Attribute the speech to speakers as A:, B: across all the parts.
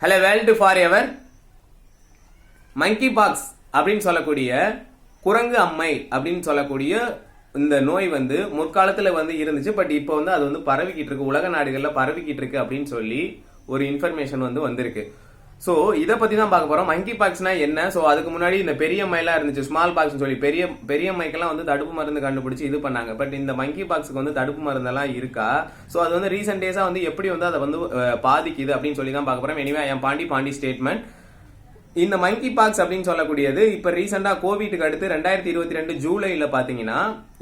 A: Hello world for ever monkey box அப்படின்னு சொல்லக்கூடிய குரங்கு அம்மை அப்படின்னு சொல்லக்கூடிய இந்த நோய் வந்து முற்காலத்துல வந்து இருந்துச்சு. பட் இப்போ வந்து அது வந்து பரவிக்கிட்டு இருக்கு, உலக நாடுகள்ல பரவிக்கிட்டு இருக்கு அப்படின்னு சொல்லி ஒரு இன்ஃபர்மேஷன் வந்து வந்திருக்கு. ஸோ இதை பத்தி தான் பார்க்க போறோம். மங்கி பாக்ஸ்னா என்ன? ஸோ அதுக்கு முன்னாடி இந்த பெரிய மைலாம் இருந்துச்சு, ஸ்மால் பாக்ஸ் சொல்லி பெரிய மைக்கெல்லாம் வந்து தடுப்பு மருந்து கண்டுபிடிச்சு இது பண்ணாங்க. பட் இந்த மங்கி பாக்ஸுக்கு வந்து தடுப்பு மருந்தெல்லாம் இருக்கா? ஸோ அது வந்து ரீசெண்ட் டேஸா வந்து எப்படி வந்து அதை வந்து பாதிக்குது அப்படின்னு சொல்லி தான் பார்க்க போறோம். Anyway I am Pandi statement. இந்த மங்கி பாக்ஸ் அப்படின்னு சொல்லக்கூடியது இப்ப ரீசெண்டா கோவிட்க்கு அடுத்து 2022 ஜூலைல பாத்தீங்கன்னா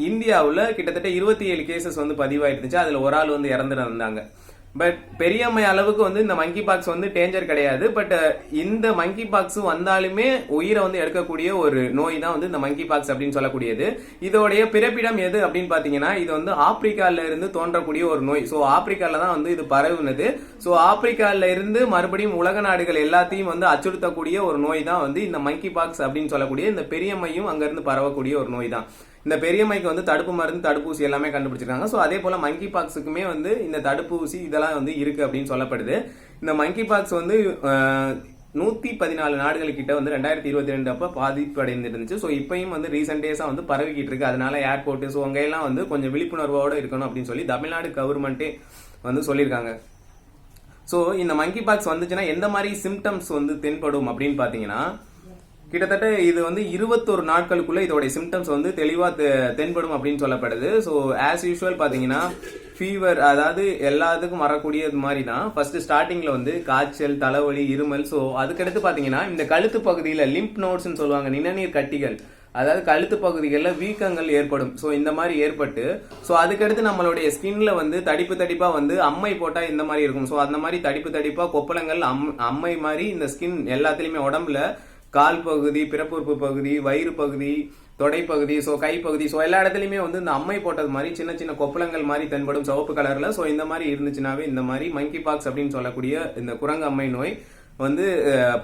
A: இந்தியாவில் கிட்டத்தட்ட 27 கேசஸ் வந்து பதிவாயிருந்துச்சு. அதுல ஒரு ஆள் வந்து இறந்துருந்தாங்க. பட் பெரியம்மை அளவுக்கு வந்து இந்த மங்கி பாக்ஸ் வந்து டேஞ்சர் கிடையாது. பட் இந்த மங்கி பாக்ஸ் வந்தாலுமே உயிரை வந்து எடுக்கக்கூடிய ஒரு நோய் தான் வந்து இந்த மங்கி பாக்ஸ் அப்படின்னு சொல்லக்கூடியது. இதோடைய பிறப்பிடம் எது அப்படின்னு பாத்தீங்கன்னா இது வந்து ஆப்பிரிக்கால இருந்து தோன்றக்கூடிய ஒரு நோய். ஸோ ஆப்பிரிக்கால தான் வந்து இது பரவுனது. ஸோ ஆப்பிரிக்கால இருந்து மறுபடியும் உலக நாடுகள் எல்லாத்தையும் வந்து அச்சுறுத்தக்கூடிய ஒரு நோய் தான் வந்து இந்த மங்கி பாக்ஸ் அப்படின்னு சொல்லக்கூடிய இந்த பெரியம்மையும் அங்க இருந்து பரவக்கூடிய ஒரு நோய் தான். இந்த பெரியம்மைக்கு வந்து தடுப்பு மருந்து தடுப்பூசி எல்லாமே கண்டுபிடிச்சிருக்காங்க. ஸோ அதே போல மங்கி பாக்ஸுக்குமே வந்து இந்த தடுப்பூசி இதெல்லாம் வந்து இருக்கு அப்படின்னு சொல்லப்படுது. இந்த மங்கி பாக்ஸ் வந்து 114 நாடுகள் கிட்ட வந்து 2022 அப்ப பாதிப்பு அடைந்துருந்துச்சு. ஸோ இப்பயும் வந்து ரீசெண்ட் டேஸா வந்து பரவிக்கிட்டு இருக்கு. அதனால ஏர்போர்ட் ஸோ அங்கெல்லாம் வந்து கொஞ்சம் விழிப்புணர்வோட இருக்கணும் அப்படின்னு சொல்லி தமிழ்நாடு கவர்மெண்டே வந்து சொல்லியிருக்காங்க. ஸோ இந்த மங்கி பாக்ஸ் வந்துச்சுன்னா எந்த மாதிரி சிம்டம்ஸ் வந்து தென்படும் அப்படின்னு பாத்தீங்கன்னா கிட்டத்தட்ட இது வந்து 21 நாட்களுக்குள்ள இதோட சிம்டம்ஸ் வந்து தெளிவா தென்படும் அப்படின்னு சொல்லப்படுது. ஸோ ஆஸ் யூஸ்வல் பாத்தீங்கன்னா ஃபீவர், அதாவது எல்லாத்துக்கும் வரக்கூடிய மாதிரி தான். ஃபர்ஸ்ட் ஸ்டார்டிங்ல வந்து காய்ச்சல், தலைவலி, இருமல். ஸோ அதுக்கடுத்து பாத்தீங்கன்னா இந்த கழுத்து பகுதியில லிம்ப் நோட்ஸ் சொல்லுவாங்க, நிணநீர் கட்டிகள், அதாவது கழுத்து பகுதிகளில் வீக்கங்கள் ஏற்படும். ஸோ இந்த மாதிரி ஏற்பட்டு ஸோ அதுக்கடுத்து நம்மளுடைய ஸ்கின்ல வந்து தடிப்பா வந்து அம்மை போட்டா இந்த மாதிரி இருக்கும். ஸோ அந்த மாதிரி தடிப்பா கொப்பளங்கள் அம்மை மாதிரி இந்த ஸ்கின் எல்லாத்துலயுமே உடம்புல கால் பகுதி, பிறப்புறுப்பு பகுதி, வயிறு பகுதி, தொடைப்பகுதி, ஸோ கைப்பகுதி, ஸோ எல்லா இடத்துலையுமே வந்து இந்த அம்மை போட்டது மாதிரி சின்ன சின்ன கொப்பளங்கள் மாதிரி தென்படும் சிவப்பு கலர்ல. ஸோ இந்த மாதிரி இருந்துச்சுனாவே இந்த மாதிரி மங்கி பாக்ஸ் அப்படின்னு சொல்லக்கூடிய இந்த குரங்கு அம்மை நோய் வந்து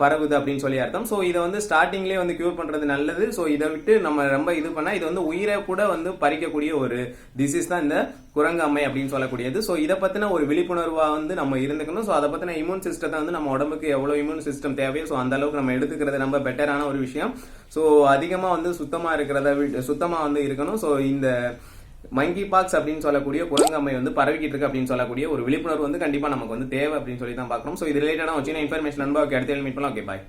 A: பரவுது அப்படின்னு சொல்லி அர்த்தம். ஸோ இதை வந்து ஸ்டார்டிங்லேயே வந்து கியூர் பண்றது நல்லது. ஸோ இதை விட்டு நம்ம ரொம்ப இது பண்ணா இது வந்து உயிரை கூட வந்து பறிக்கக்கூடிய ஒரு டிசீஸ் தான் இந்த குரங்கு அம்மை அப்படின்னு சொல்லக்கூடியது. ஸோ இதை பத்தின ஒரு விழிப்புணர்வா வந்து நம்ம இருந்துக்கணும். ஸோ அதை பத்தின இம்யூன் சிஸ்டத்தை வந்து நம்ம உடம்புக்கு எவ்வளவு இம்யூன் சிஸ்டம் தேவையோ ஸோ அந்த அளவுக்கு நம்ம எடுத்துக்கிறது ரொம்ப பெட்டரான ஒரு விஷயம். ஸோ அதிகமா வந்து சுத்தமா வந்து இருக்கணும். ஸோ இந்த மங்கி பாக்ஸ் அப்படின்னு சொல்லக்கூடிய குரங்கு அம்மை வந்து பரவிக்கிட்டு இருக்கு அப்படின்னு சொல்லக்கூடிய ஒரு விழிப்புணர்வு வந்து கண்டிப்பா நமக்கு வந்து தேவை அப்படின்னு சொல்லி தான் பார்க்கணும். ஸோ இது ரிலேட்டடா வச்சு இன்ஃபர்மேஷன் நண்பா அடுத்த மீட் பண்ணலாம். ஓகே, பாய்.